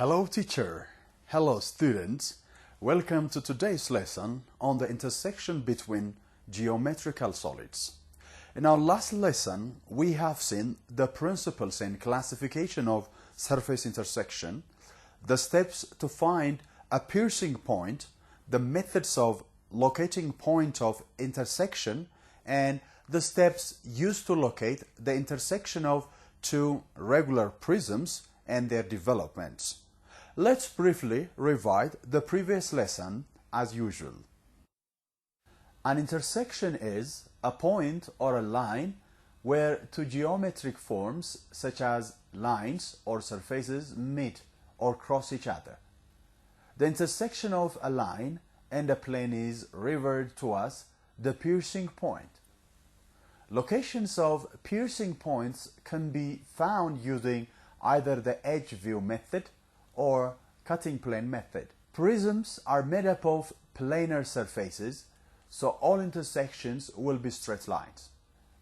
Hello teacher, hello students, welcome to today's lesson on the intersection between geometrical solids. In our last lesson, we have seen the principles and classification of surface intersection, the steps to find a piercing point, the methods of locating point of intersection, and the steps used to locate the intersection of two regular prisms and their developments. Let's briefly revise the previous lesson as usual. An intersection is a point or a line where two geometric forms such as lines or surfaces meet or cross each other. The intersection of a line and a plane is referred to as the piercing point. Locations of piercing points can be found using either the edge view method or cutting plane method. Prisms are made up of planar surfaces, so all intersections will be straight lines.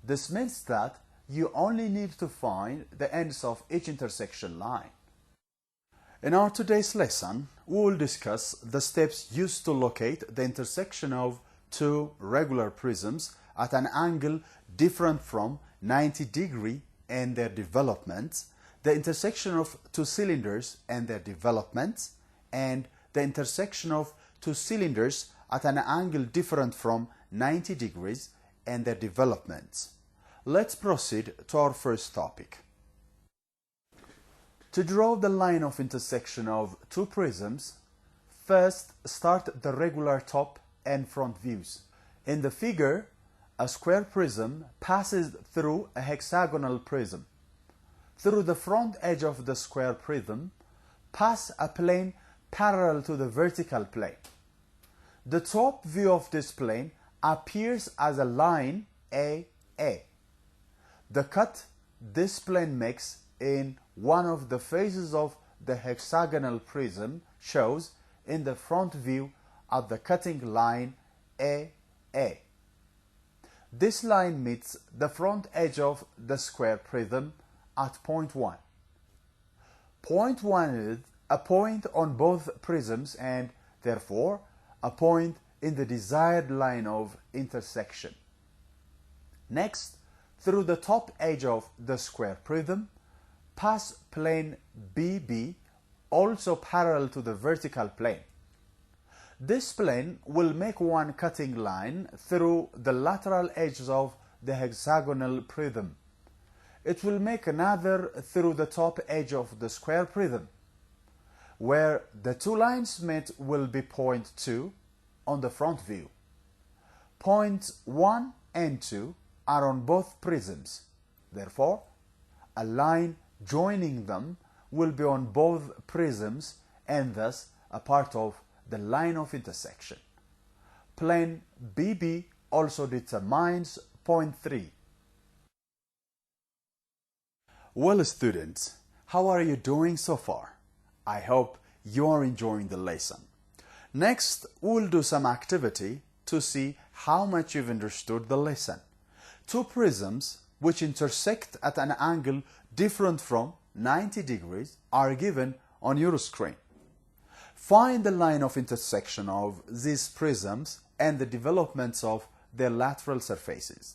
This means that you only need to find the ends of each intersection line. In our today's lesson, we will discuss the steps used to locate the intersection of two regular prisms at an angle different from 90 degrees and their developments, the intersection of two cylinders and their developments, and the intersection of two cylinders at an angle different from 90 degrees and their developments. Let's proceed to our first topic. To draw the line of intersection of two prisms, first start the regular top and front views. In the figure, a square prism passes through a hexagonal prism. Through the front edge of the square prism, pass a plane parallel to the vertical plane. The top view of this plane appears as a line AA. The cut this plane makes in one of the faces of the hexagonal prism shows in the front view at the cutting line AA. This line meets the front edge of the square prism at point 1. Point 1 is a point on both prisms and therefore a point in the desired line of intersection. Next, through the top edge of the square prism, pass plane BB also parallel to the vertical plane. This plane will make one cutting line through the lateral edges of the hexagonal prism. It will make another through the top edge of the square prism. Where the two lines meet will be point 2 on the front view. Points 1 and 2 are on both prisms. Therefore, a line joining them will be on both prisms and thus a part of the line of intersection. Plane BB also determines point 3. Well students, how are you doing so far? I hope you are enjoying the lesson. Next, we'll do some activity to see how much you've understood the lesson. Two prisms which intersect at an angle different from 90 degrees are given on your screen. Find the line of intersection of these prisms and the developments of their lateral surfaces.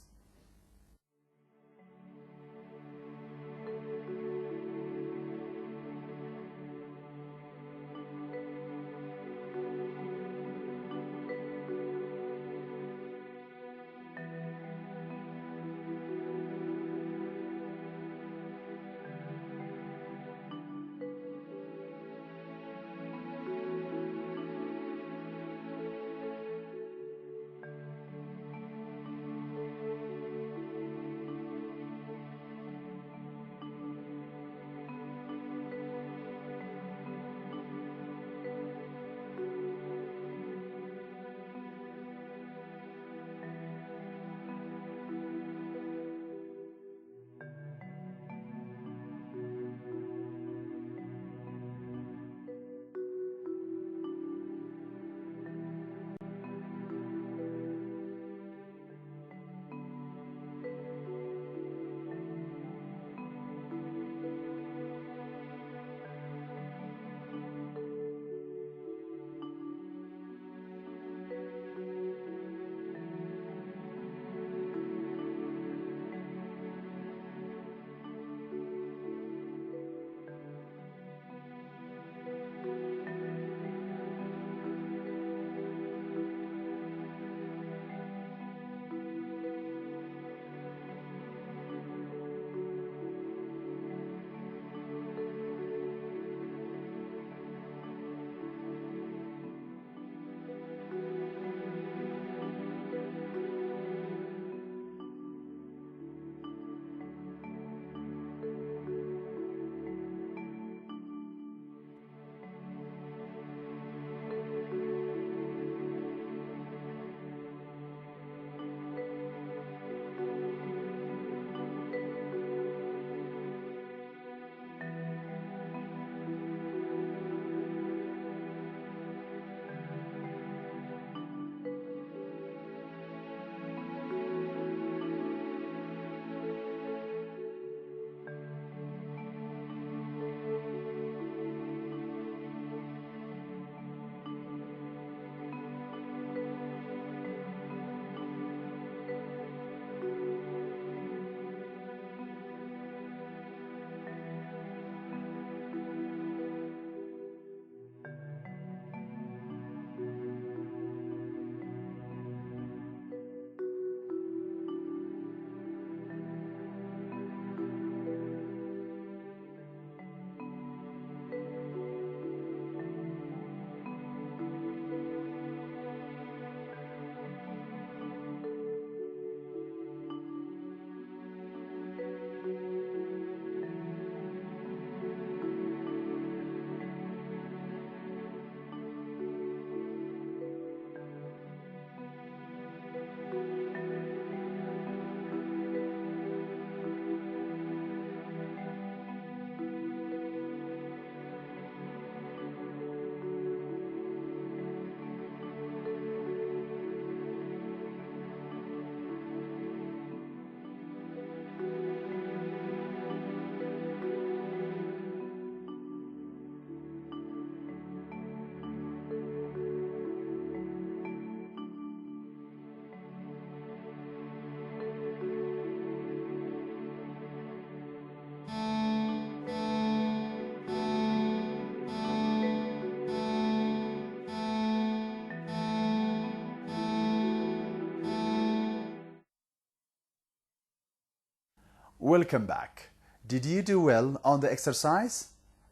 Welcome back. Did you do well on the exercise?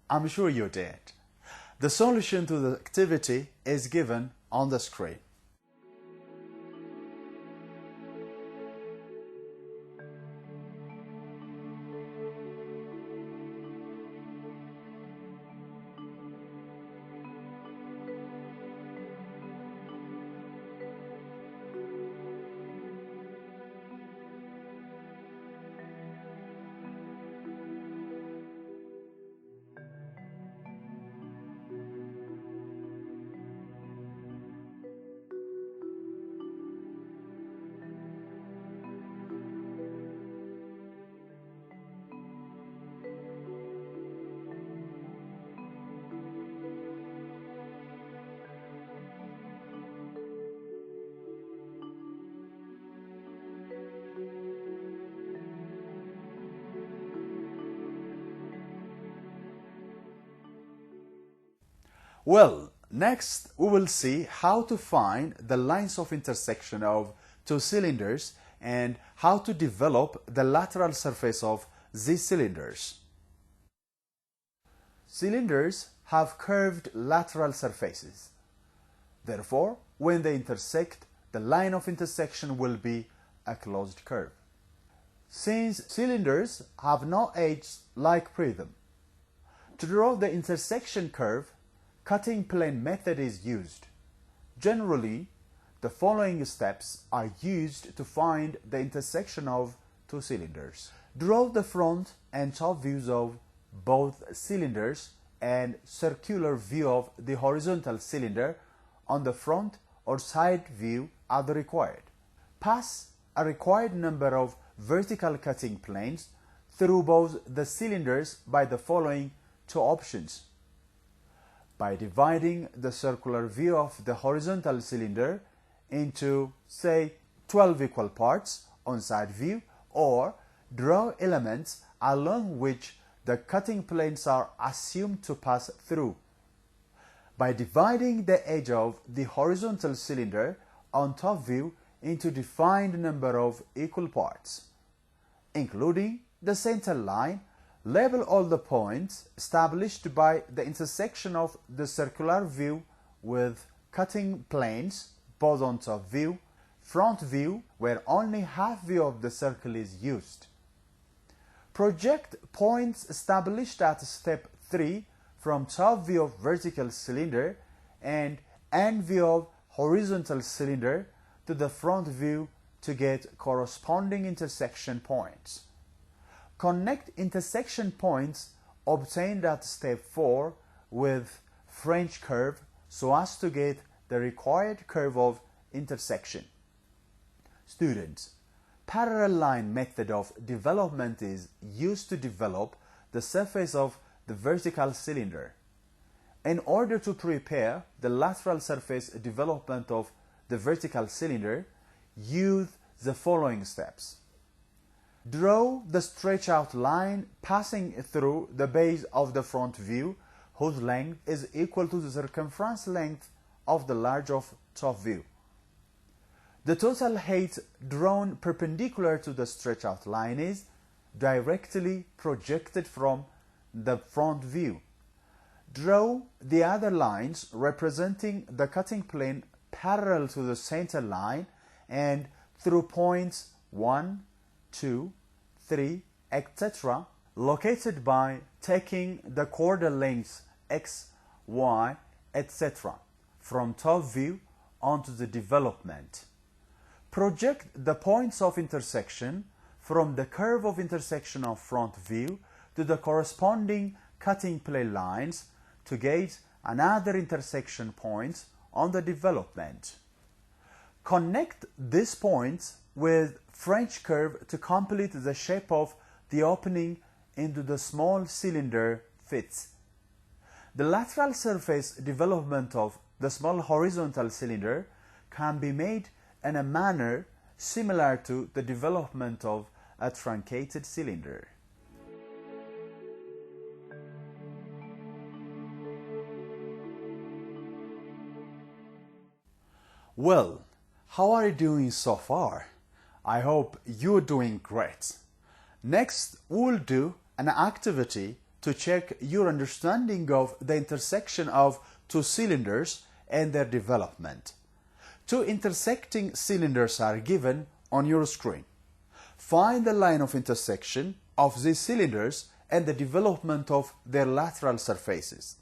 I'm sure you did. The solution to the activity is given on the screen. Well, next we will see how to find the lines of intersection of two cylinders and how to develop the lateral surface of these cylinders. Cylinders have curved lateral surfaces. Therefore, when they intersect, the line of intersection will be a closed curve. Since cylinders have no edges like prism, to draw the intersection curve, cutting plane method is used. Generally, the following steps are used to find the intersection of two cylinders. Draw the front and top views of both cylinders and circular view of the horizontal cylinder on the front or side view as required. Pass a required number of vertical cutting planes through both the cylinders by the following two options. By dividing the circular view of the horizontal cylinder into, say, 12 equal parts on side view, or draw elements along which the cutting planes are assumed to pass through. By dividing the edge of the horizontal cylinder on top view into defined number of equal parts, including the center line, label all the points established by the intersection of the circular view with cutting planes, both on top view, front view, where only half view of the circle is used. Project points established at step 3 from top view of vertical cylinder and end view of horizontal cylinder to the front view to get corresponding intersection points. Connect intersection points obtained at step 4 with French curve so as to get the required curve of intersection. Students, parallel line method of development is used to develop the surface of the vertical cylinder. In order to prepare the lateral surface development of the vertical cylinder, use the following steps. Draw the stretch out line passing through the base of the front view, whose length is equal to the circumference length of the large of top view. The total height drawn perpendicular to the stretch out line is directly projected from the front view. Draw the other lines representing the cutting plane parallel to the center line and through points 1, 2, 3, etc. located by taking the chordal lengths x, y, etc. from top view onto the development. Project the points of intersection from the curve of intersection of front view to the corresponding cutting plane lines to get another intersection points on the development. Connect these points with French curve to complete the shape of the opening into the small cylinder fits. The lateral surface development of the small horizontal cylinder can be made in a manner similar to the development of a truncated cylinder. Well, how are you doing so far? I hope you're doing great. Next, we'll do an activity to check your understanding of the intersection of two cylinders and their development. Two intersecting cylinders are given on your screen. Find the line of intersection of these cylinders and the development of their lateral surfaces.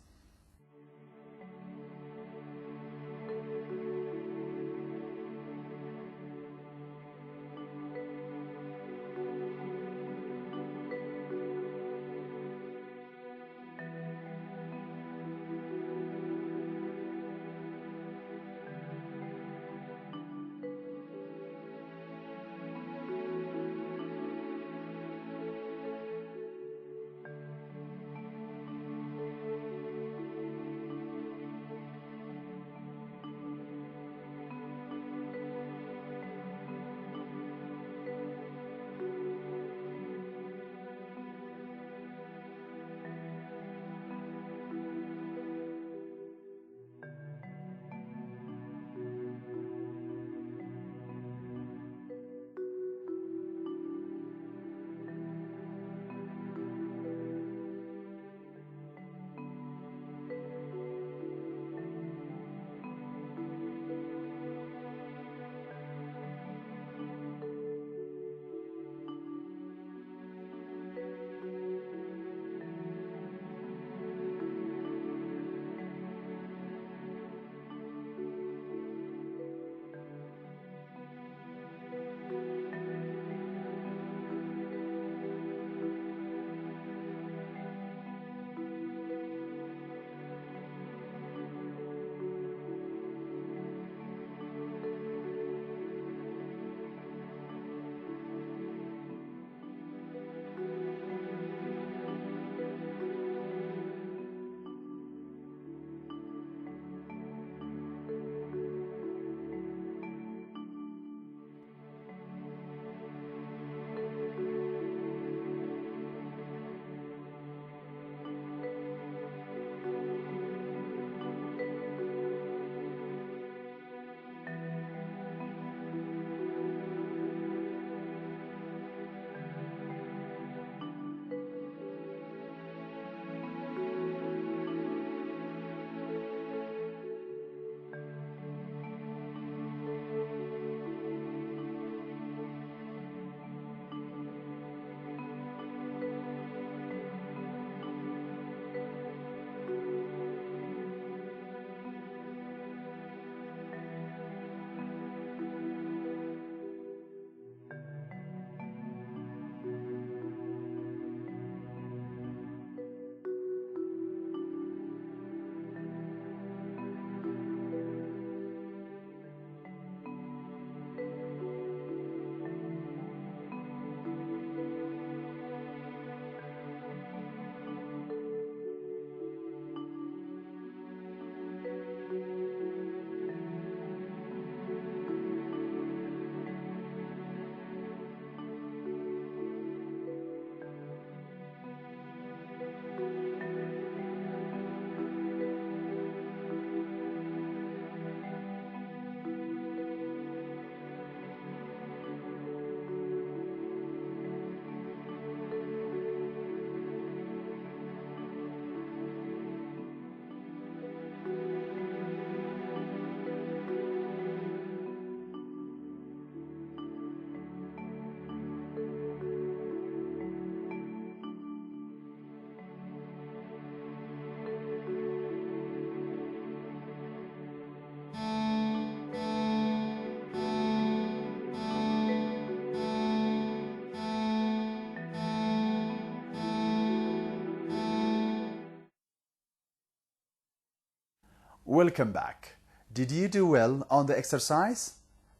Welcome back. Did you do well on the exercise?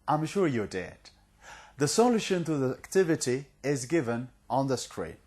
I'm sure you did. The solution to the activity is given on the screen.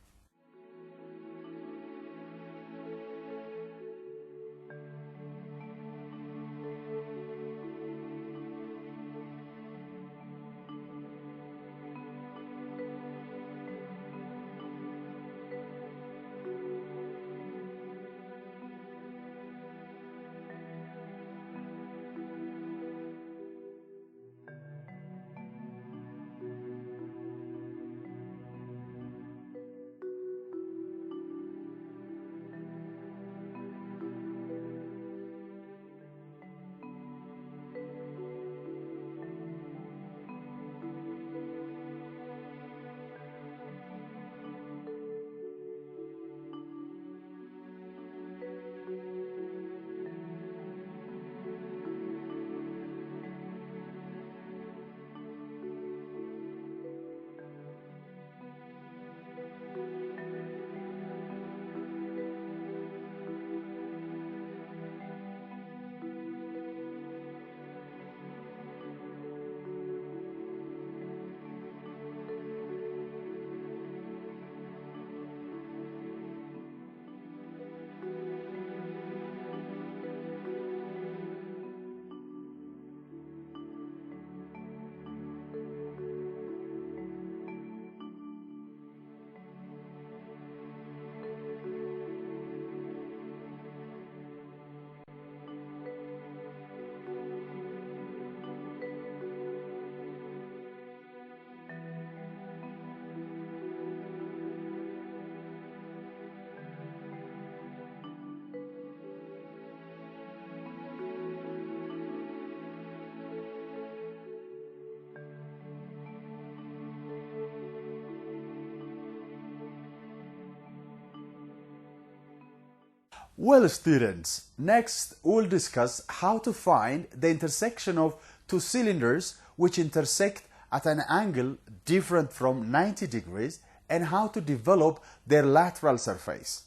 Well, students, next we'll discuss how to find the intersection of two cylinders which intersect at an angle different from 90 degrees and how to develop their lateral surface.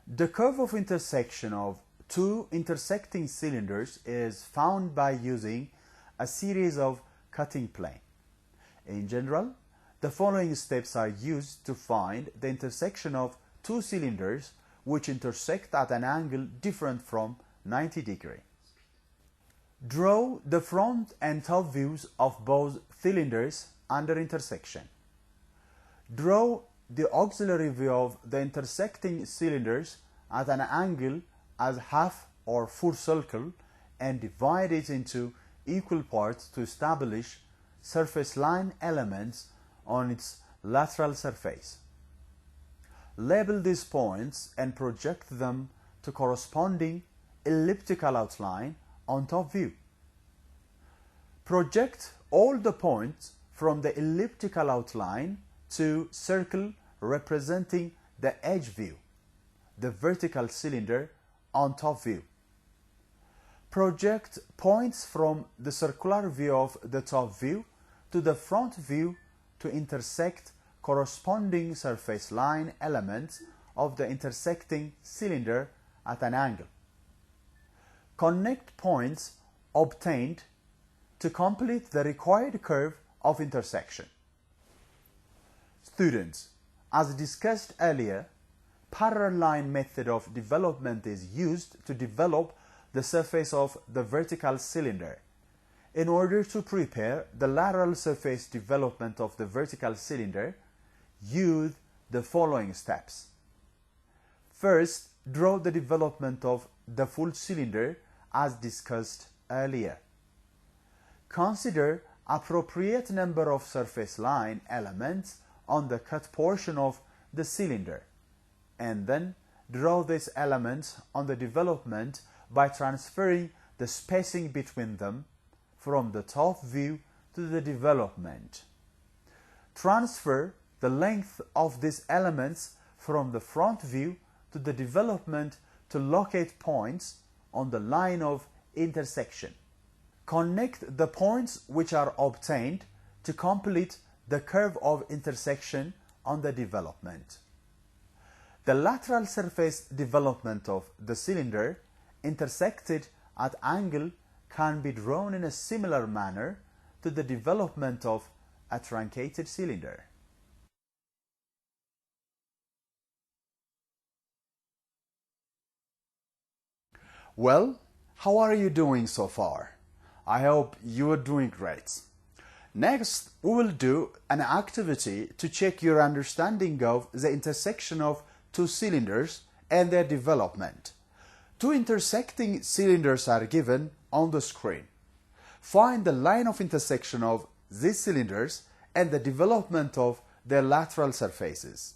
The curve of intersection of two intersecting cylinders is found by using a series of cutting plane. In general, the following steps are used to find the intersection of two cylinders which intersect at an angle different from 90 degrees. Draw the front and top views of both cylinders under intersection. Draw the auxiliary view of the intersecting cylinders at an angle as half or full circle and divide it into equal parts to establish surface line elements on its lateral surface. Label these points and project them to corresponding elliptical outline on top view. Project all the points from the elliptical outline to circle representing the edge view, the vertical cylinder on top view. Project points from the circular view of the top view to the front view to intersect corresponding surface line elements of the intersecting cylinder at an angle. Connect points obtained to complete the required curve of intersection. Students, as discussed earlier, parallel line method of development is used to develop the surface of the vertical cylinder. In order to prepare the lateral surface development of the vertical cylinder, use the following steps. First, draw the development of the full cylinder as discussed earlier. Consider appropriate number of surface line elements on the cut portion of the cylinder, and then draw these elements on the development by transferring the spacing between them from the top view to the development. Transfer the length of these elements from the front view to the development to locate points on the line of intersection. Connect the points which are obtained to complete the curve of intersection on the development. The lateral surface development of the cylinder intersected at angle can be drawn in a similar manner to the development of a truncated cylinder. Well, how are you doing so far? I hope you are doing great. Next, we will do an activity to check your understanding of the intersection of two cylinders and their development. Two intersecting cylinders are given on the screen. Find the line of intersection of these cylinders and the development of their lateral surfaces.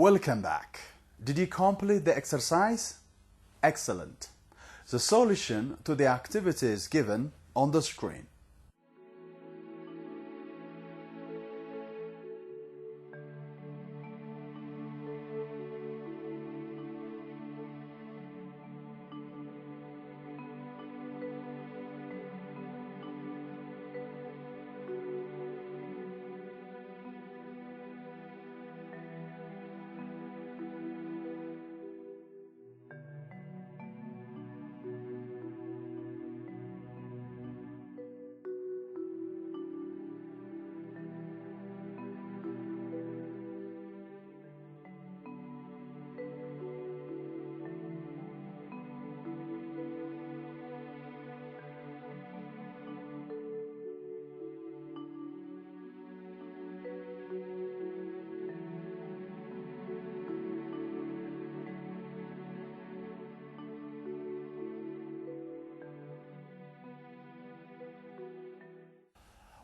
Welcome back. Did you complete the exercise? Excellent. The solution to the activity is given on the screen.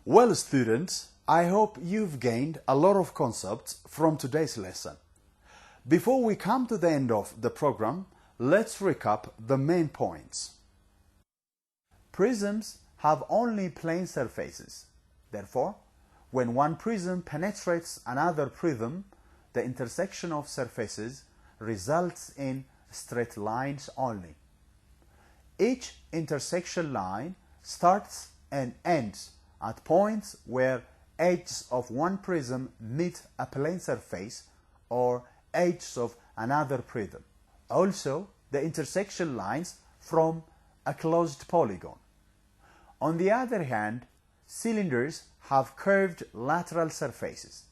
Well, students, I hope you've gained a lot of concepts from today's lesson. Before we come to the end of the program, let's recap the main points. Prisms have only plane surfaces. Therefore, when one prism penetrates another prism, the intersection of surfaces results in straight lines only. Each intersection line starts and ends at points where edges of one prism meet a plane surface or edges of another prism. Also, the intersection lines from a closed polygon. On the other hand, cylinders have curved lateral surfaces.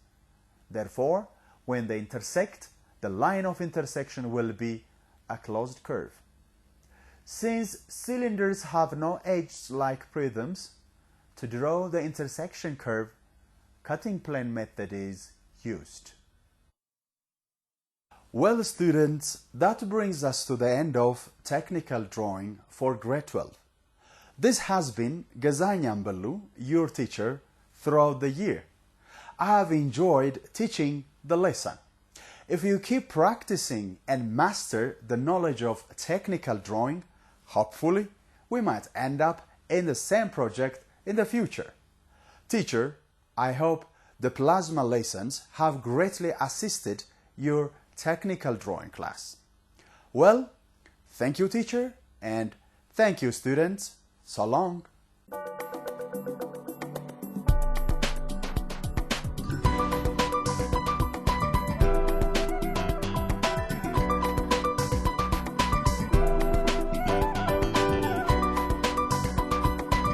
Therefore, when they intersect, the line of intersection will be a closed curve. Since cylinders have no edges like prisms, to draw the intersection curve, cutting plane method is used. Well, students, that brings us to the end of technical drawing for grade 12. This has been Gazany Ambelu, your teacher, throughout the year. I have enjoyed teaching the lesson. If you keep practicing and master the knowledge of technical drawing, hopefully we might end up in the same project in the future. Teacher, I hope the plasma lessons have greatly assisted your technical drawing class. Well, thank you, teacher, and thank you, students. So long.